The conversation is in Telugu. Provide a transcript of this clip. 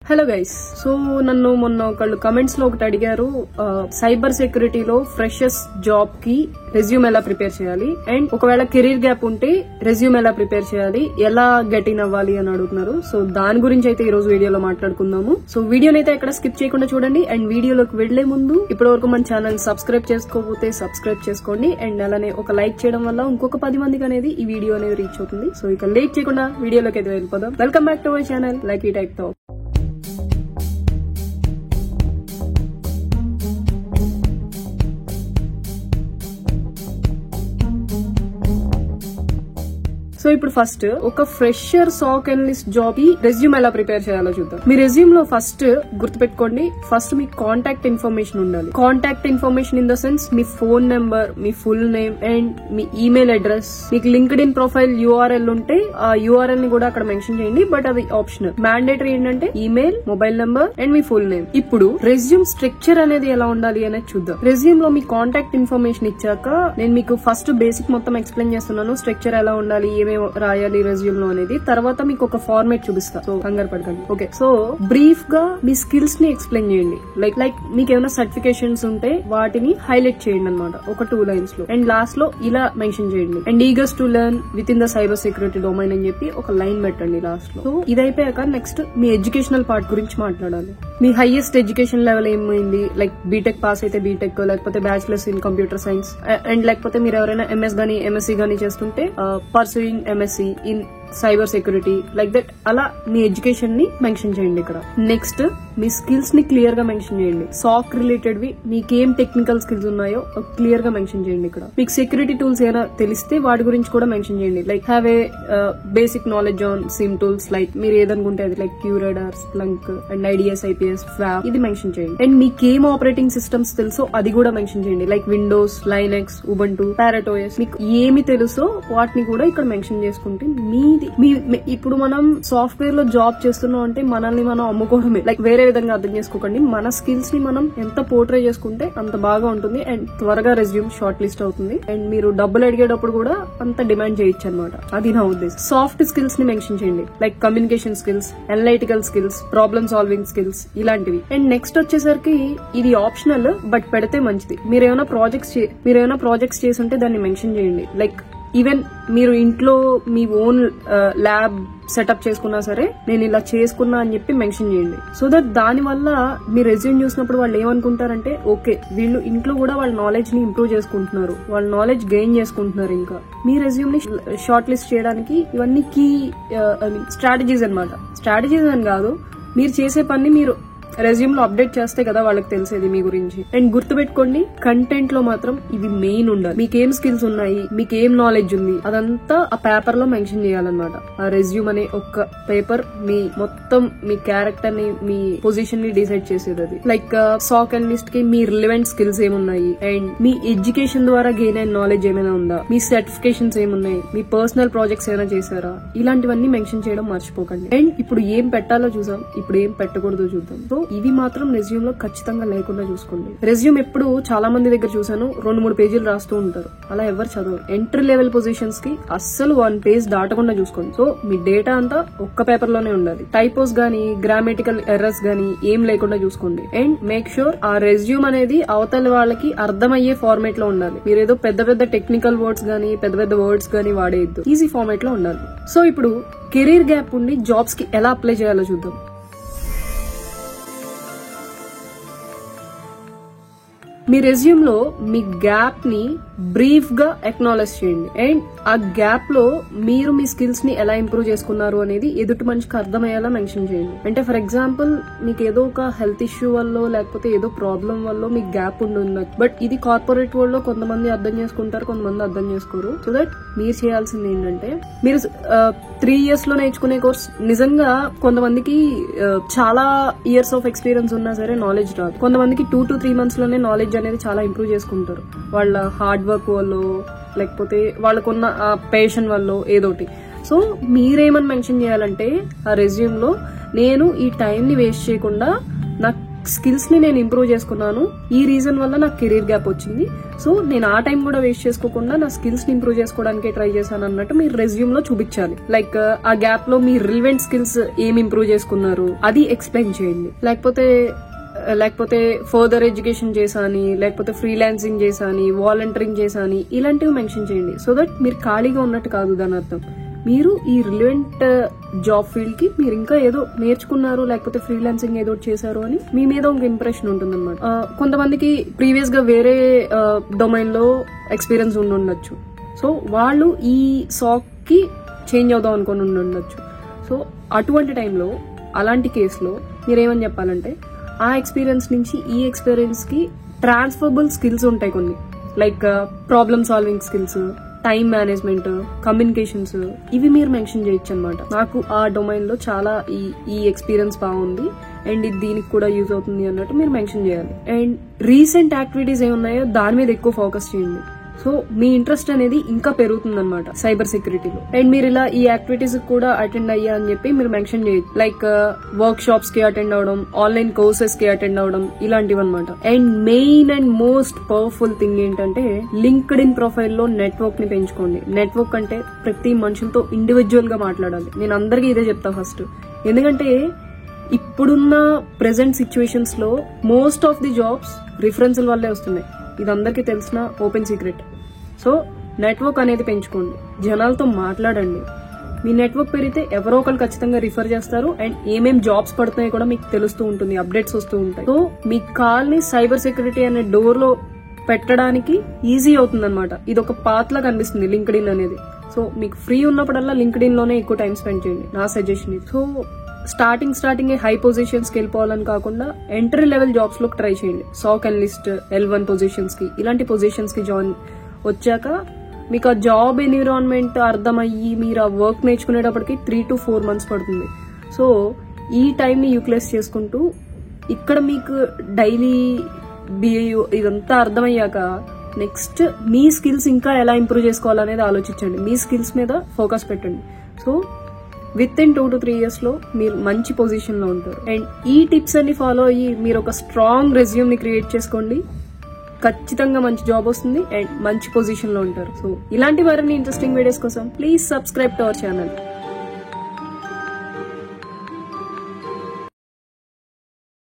హలో గైస్, సో నన్ను మొన్న ఒకళ్ళు కమెంట్స్ లో ఒకటి అడిగారు, సైబర్ సెక్యూరిటీలో ఫ్రెషర్స్ జాబ్ కి రెజ్యూమ్ ఎలా ప్రిపేర్ చేయాలి అండ్ ఒకవేళ కెరీర్ గ్యాప్ ఉంటే రెజ్యూమ్ ఎలా ప్రిపేర్ చేయాలి, ఎలా గెట్ ఇన్ అవ్వాలి అని అడుగుతున్నారు. సో దాని గురించి అయితే ఈ రోజు వీడియోలో మాట్లాడుకుందాము. సో వీడియోని అయితే ఎక్కడ స్కిప్ చేయకుండా చూడండి. అండ్ వీడియోలోకి వెళ్లే ముందు ఇప్పటి వరకు మన ఛానల్ సబ్స్క్రైబ్ చేసుకోకపోతే సబ్స్క్రైబ్ చేసుకోండి. అండ్ అలానే ఒక లైక్ చేయడం వల్ల ఇంకొక 10 మందికి అనేది ఈ వీడియో అనేది రీచ్ అవుతుంది. సో ఇక లేట్ చేయకుండా వీడియోలోకి అయితే వెళ్ళిపోదాం. Welcome back to my channel like ఈ టైప్ తో. సో ఇప్పుడు ఫస్ట్ ఒక ఫ్రెషర్ సాక్ అనలిస్ట్ జాబ్ కి రెజ్యూమ్ ఎలా ప్రిపేర్ చేయాలో చూద్దాం. మీ రెజ్యూమ్ లో ఫస్ట్ గుర్తుపెట్టుకోండి, ఫస్ట్ మీ కాంటాక్ట్ ఇన్ఫర్మేషన్ ఉండాలి. Contact information in the sense me phone number, me full name and me email address. మీకు లింక్డ్ ఇన్ ప్రొఫైల్ URL ఉంటే ఆ URL ని కూడా అక్కడ మెన్షన్ చేయండి, బట్ అది ఆప్షనల్. మ్యాండేటరీ ఏంటంటే email, mobile number and me full name. ఇప్పుడు రెజ్యూమ్ స్ట్రక్చర్ అనేది ఎలా ఉండాలి అనేది చూద్దాం. రెజ్యూమ్ లో మీ కాంటాక్ట్ ఇన్ఫర్మేషన్ ఇచ్చాక నేను మీకు ఫస్ట్ బేసిక్ మొత్తం ఎక్స్ప్లెయిన్ చేస్తున్నాను. స్ట్రక్చర్ ఎలా ఉండాలి, రాయాలి రెజ్యూమ్ లో అనేది. తర్వాత మీకు ఒక ఫార్మేట్ చూపిస్తా, సో కంగారు పడకండి. ఓకే, సో బ్రీఫ్ గా మీ స్కిల్స్ ని ఎక్స్ప్లెయిన్ చేయండి. లైక్ మీకు ఏమైనా సర్టిఫికేషన్స్ ఉంటే వాటిని హైలైట్ చేయండి అనమాట ఒక 2 లైన్స్ లో. అండ్ లాస్ట్ లో ఇలా మెన్షన్ చేయండి, and eagers to learn with in the cyber security domain అని చెప్పి ఒక లైన్ పెట్టండి లాస్ట్ లో. సో ఇది అయిపోయాక నెక్స్ట్ మీ ఎడ్యుకేషనల్ పార్ట్ గురించి మాట్లాడాలి. మీ హైయెస్ట్ ఎడ్యుకేషన్ లెవెల్ ఏమైంది, లైక్ బీటెక్ పాస్ అయితే బీటెక్, లేకపోతే bachelors in computer science, and లేకపోతే మీరు ఎవరైనా MS గానీ MSc గానీ చేస్తుంటే pursuing MSc in cyber security, like that. అలా మీ ఎడ్యుకేషన్ ని మెన్షన్ చేయండి ఇక్కడ. నెక్స్ట్ మీ స్కిల్స్ ని క్లియర్ గా మెన్షన్ చేయండి. సాక్ రిలేటెడ్ వి మీకేం టెక్నికల్ స్కిల్స్ ఉన్నాయో క్లియర్ గా మెన్షన్ చేయండి ఇక్కడ. మీకు సెక్యూరిటీ టూల్స్ ఏమైనా తెలిస్తే వాటి గురించి కూడా మెన్షన్ చేయండి. Like have a basic knowledge on SIM tools, like మీరు ఏదనుకుంటే అది, like QRadar, Splunk and IDS, IPS, FWAP, ఇది మెన్షన్ చేయండి. అండ్ మీకేం ఆపరేటింగ్ సిస్టమ్స్ తెలుసో అది కూడా మెన్షన్ చేయండి. లైక్ విండోస్, లైనక్స్, ఉబంటు, పారటోయస్, మీకు ఏమి తెలుసో వాటిని కూడా ఇక్కడ మెన్షన్ చేసుకుంటే మీది. ఇప్పుడు మనం సాఫ్ట్వేర్ లో జాబ్ చేస్తున్నాం అంటే మనల్ని మనం అమ్ముకోవడమే. లైక్ వేరే విధంగా అర్థం చేసుకోకండి. మన స్కిల్స్ ని మనం ఎంత పోర్ట్రే చేసుకుంటే అంత బాగా ఉంటుంది అండ్ త్వరగా రెజ్యూమ్ షార్ట్ లిస్ట్ అవుతుంది. అండ్ మీరు డబ్బులు అడిగేటప్పుడు కూడా అంత డిమాండ్ చేయొచ్చు అనమాట. అది నా ఉద్దేశం. సాఫ్ట్ స్కిల్స్ ని మెన్షన్ చేయండి, like communication skills, analytical skills, problem solving skills, ఇలాంటివి. అండ్ నెక్స్ట్ వచ్చేసరికి ఇది ఆప్షనల్, బట్ పెడితే మంచిది. మీరేమైనా ప్రాజెక్ట్స్ చేసి ఉంటే దాన్ని మెన్షన్ చేయండి. లైక్ ఈవెన్ మీరు ఇంట్లో మీ ఓన్ ల్యాబ్ సెటప్ చేసుకున్నా సరే నేను ఇలా చేసుకున్నా అని చెప్పి మెన్షన్ చేయండి. సో దట్ దాని వల్ల మీ రెజ్యూమ్ చూసినప్పుడు వాళ్ళు ఏమనుకుంటారంటే, ఓకే వీళ్ళు ఇంట్లో కూడా వాళ్ళ నాలెడ్జ్ ని ఇంప్రూవ్ చేసుకుంటున్నారు, వాళ్ళ నాలెడ్జ్ గెయిన్ చేసుకుంటున్నారు. ఇంకా మీ రెజ్యూమ్ ని షార్ట్ లిస్ట్ చేయడానికి ఇవన్నీ కీ స్ట్రాటజీస్ అనమాట. స్ట్రాటజీస్ అని కాదు, మీరు చేసే పని మీరు రెజ్యూమ్ లో అప్డేట్ చేస్తే కదా వాళ్ళకి తెలిసేది మీ గురించి. అండ్ గుర్తుపెట్టుకోండి, కంటెంట్ లో మాత్రం ఇవి మెయిన్ ఉండాలి. మీకేం స్కిల్స్ ఉన్నాయి, మీకేం నాలెడ్జ్ ఉంది, అదంతా ఆ పేపర్ లో మెన్షన్ చేయాలన్నమాట. ఆ రెజ్యూమ్ అనే ఒక్క పేపర్ మీ మొత్తం మీ క్యారెక్టర్ ని, మీ పొజిషన్ ని డిసైడ్ చేసేది అది. లైక్ సాక్ అనలిస్ట్ కి మీ రిలవెంట్ స్కిల్స్ ఏమున్నాయి, అండ్ మీ ఎడ్యుకేషన్ ద్వారా గెయిన్ అయిన నాలెడ్జ్ ఏమైనా ఉందా, మీ సర్టిఫికేషన్స్ ఏమున్నాయి, మీ పర్సనల్ ప్రాజెక్ట్స్ ఏమైనా చేశారా, ఇలాంటివన్నీ మెన్షన్ చేయడం మర్చిపోకండి. అండ్ ఇప్పుడు ఏం పెట్టాలో చూసాం, ఇప్పుడు ఏం పెట్టకూడదో చూద్దాం. సో ఇవి మాత్రం రెజ్యూమ్ లో ఖచ్చితంగా లేకుండా చూసుకోండి. రెజ్యూమ్ ఎప్పుడు చాలా మంది దగ్గర చూసాను 2-3 పేజీలు రాస్తూ ఉంటారు, అలా ఎవరు చదవరు. ఎంట్రీ లెవెల్ పొజిషన్స్ కి అస్సలు 1 పేజ్ దాటకుండా చూసుకోండి. సో మీ డేటా అంతా ఒక్క పేపర్ లోనే ఉండాలి. టైపోస్ గానీ, గ్రామటికల్ ఎర్రర్స్ గానీ ఏం లేకుండా చూసుకోండి. అండ్ మేక్ షూర్ ఆ రెజ్యూమ్ అనేది అవతల వాళ్ళకి అర్థమయ్యే ఫార్మేట్ లో ఉండాలి. మీరు ఏదో పెద్ద టెక్నికల్ వర్డ్స్ గానీ, పెద్ద వర్డ్స్ గానీ వాడేయద్దు. ఈజీ ఫార్మేట్ లో ఉండాలి. సో ఇప్పుడు కెరీర్ గ్యాప్ ఉండి జాబ్స్ కి ఎలా అప్లై చేయాలో చూద్దాం. మీ రెజ్యూమ్ లో మీ గ్యాప్ ని బ్రీఫ్ గా అక్నాలెడ్జ్ చేయండి. అండ్ ఆ గ్యాప్ లో మీరు మీ స్కిల్స్ ని ఎలా ఇంప్రూవ్ చేసుకున్నారు అనేది ఎదుటి మనిషికి అర్థమయ్యేలా మెన్షన్ చేయండి. అంటే ఫర్ ఎగ్జాంపుల్ మీకు ఏదో ఒక హెల్త్ ఇష్యూ వల్ల, లేకపోతే ఏదో ప్రాబ్లం వల్ల మీకు గ్యాప్ ఉండదు. బట్ ఇది కార్పొరేట్ వరల్డ్ లో కొంతమంది అర్థం చేసుకుంటారు, కొంతమంది అర్థం చేసుకోరు. సో దట్ మీరు చేయాల్సింది ఏంటంటే, మీరు 3 years లో నేర్చుకునే కోర్స్ నిజంగా కొంతమందికి చాలా ఇయర్స్ ఆఫ్ ఎక్స్పీరియన్స్ ఉన్నా సరే నాలెడ్జ్ రాదు. కొంతమందికి 2 to 3 months లోనే నాలెడ్జ్ అనేది చాలా ఇంప్రూవ్ చేసుకుంటారు, వాళ్ళ హార్డ్ వర్క్ వల్ల, లేకపోతే వాళ్ళకున్న పేషన్ వల్ల, ఏదోటి. సో మీరేమని మెన్షన్ చేయాలంటే ఆ రెజ్యూమ్ లో, నేను ఈ టైం ని వేస్ట్ చేయకుండా నాకు స్కిల్స్ ని నేను ఇంప్రూవ్ చేసుకున్నాను, ఈ రీజన్ వల్ల నాకు కెరీర్ గ్యాప్ వచ్చింది, సో నేను ఆ టైం కూడా వేస్ట్ చేసుకోకుండా నా స్కిల్స్ ని ఇంప్రూవ్ చేసుకోవడానికి ట్రై చేశాను అన్నట్టు మీరు రెజ్యూమ్ లో చూపించాలి. లైక్ ఆ గ్యాప్ లో మీ రిలవెంట్ స్కిల్స్ ఏం ఇంప్రూవ్ చేసుకున్నారు అది ఎక్స్ప్లెయిన్ చేయండి. లేకపోతే ఫర్దర్ ఎడ్యుకేషన్ చేశాని, లేకపోతే ఫ్రీలాన్సింగ్ చేశాని, వాలంటీరింగ్ చేశాని, ఇలాంటివి మెన్షన్ చేయండి. సో దట్ మీరు ఖాళీగా ఉన్నట్టు కాదు దాని అర్థం. మీరు ఈ రిలవెంట్ జాబ్ ఫీల్డ్ కి మీరు ఇంకా ఏదో నేర్చుకున్నారు, లేకపోతే ఫ్రీలాన్సింగ్ ఏదో చేశారు అని మీ మీద ఒక ఇంప్రెషన్ ఉంటుంది అనమాట. కొంతమందికి ప్రీవియస్ గా వేరే డొమైన్ లో ఎక్స్పీరియన్స్ ఉండొచ్చు, సో వాళ్ళు ఈ సాక్ కి చేంజ్ అవుదాం అనుకుని ఉండొచ్చు. సో అటువంటి టైంలో అలాంటి కేసులో మీరేమని చెప్పాలంటే, ఆ ఎక్స్పీరియన్స్ నుంచి ఈ ఎక్స్పీరియన్స్ కి ట్రాన్స్ఫరబుల్ స్కిల్స్ ఉంటాయి కొన్ని, like problem solving skills, time management, communications, ఇవి మీరు మెన్షన్ చేయొచ్చు అనమాట. నాకు ఆ డొమైన్ లో చాలా ఈ ఎక్స్పీరియన్స్ బాగుంది అండ్ ఇది దీనికి కూడా యూజ్ అవుతుంది అన్నట్టు మీరు మెన్షన్ చేయాలి. అండ్ రీసెంట్ యాక్టివిటీస్ ఏమున్నాయో దాని మీద ఎక్కువ ఫోకస్ చేయండి. సో మీ ఇంట్రెస్ట్ అనేది ఇంకా పెరుగుతుంది అనమాట సైబర్ సెక్యూరిటీలో. అండ్ మీరు ఇలా ఈ యాక్టివిటీస్ కూడా అటెండ్ అయ్యా అని చెప్పి మీరు మెన్షన్ చేయొచ్చు. లైక్ వర్క్ షాప్స్ కి అటెండ్ అవడం, ఆన్లైన్ కోర్సెస్ కి అటెండ్ అవడం, ఇలాంటివి అనమాట. And main and most powerful thing ఏంటంటే, లింక్డ్ ఇన్ ప్రొఫైల్ లో నెట్వర్క్ ని పెంచుకోండి. నెట్వర్క్ అంటే ప్రతి మనుషులతో ఇండివిజువల్ గా మాట్లాడాలి. నేను అందరికీ ఇదే చెప్తా ఫస్ట్. ఎందుకంటే ఇప్పుడున్న ప్రెసెంట్ సిచ్యువేషన్స్ లో మోస్ట్ ఆఫ్ ది జాబ్స్ రిఫరెన్స్ల వల్లే వస్తున్నాయి. ఇది అందరికీ తెలిసిన ఓపెన్ సీక్రెట్. సో నెట్వర్క్ అనేది పెంచుకోండి, జనాలతో మాట్లాడండి. మీ నెట్వర్క్ పెరిగితే ఎవరో ఒకరు ఖచ్చితంగా రిఫర్ చేస్తారు అండ్ ఏమేం జాబ్స్ పడుతున్నాయో కూడా మీకు తెలుస్తూ ఉంటుంది, అప్డేట్స్ వస్తూ ఉంటాయి. సో మీ కాల్ని సైబర్ సెక్యూరిటీ అనే డోర్ లో పెట్టడానికి ఈజీ అవుతుంది అనమాట. ఇది ఒక పాత్ లా కనిపిస్తుంది లింక్డ్ ఇన్ అనేది. సో మీకు ఫ్రీ ఉన్నప్పుడల్లా లింక్డ్ ఇన్ లోనే ఎక్కువ టైం స్పెండ్ చేయండి, నా suggestion. So starting high positions కి వెళ్ళిపోవాలని కాకుండా ఎంట్రీ లెవెల్ జాబ్స్ లోకి ట్రై చేయండి. సాక్ అనలిస్ట్, L1 పొజిషన్స్ కి, ఇలాంటి పొజిషన్స్ కి జాయిన్ వచ్చాక మీకు ఆ జాబ్ ఎన్విరాన్మెంట్ అర్థమయ్యి మీరు ఆ వర్క్ నేర్చుకునేటప్పటికి 3 to 4 months పడుతుంది. సో ఈ టైం ని యూటిలైజ్ చేసుకుంటూ ఇక్కడ మీకు డైలీ బిఏయు ఇదంతా అర్థమయ్యాక నెక్స్ట్ మీ స్కిల్స్ ఇంకా ఎలా ఇంప్రూవ్ చేసుకోవాలనేది ఆలోచించండి. మీ స్కిల్స్ మీద ఫోకస్ పెట్టండి. So with in 2 to 3 years లో మీరు మంచి పొజిషన్ లో ఉంటారు. అండ్ ఈ టిప్స్ అన్ని ఫాలో అయ్యి మీరు ఒక స్ట్రాంగ్ రెజ్యూమ్ ని క్రియేట్ చేసుకోండి. ఖచ్చితంగా మంచి జాబ్ వస్తుంది అండ్ మంచి పొజిషన్ లో ఉంటారు. సో ఇలాంటి మరిన్ని ఇంట్రెస్టింగ్ వీడియోస్ కోసం please subscribe to our channel.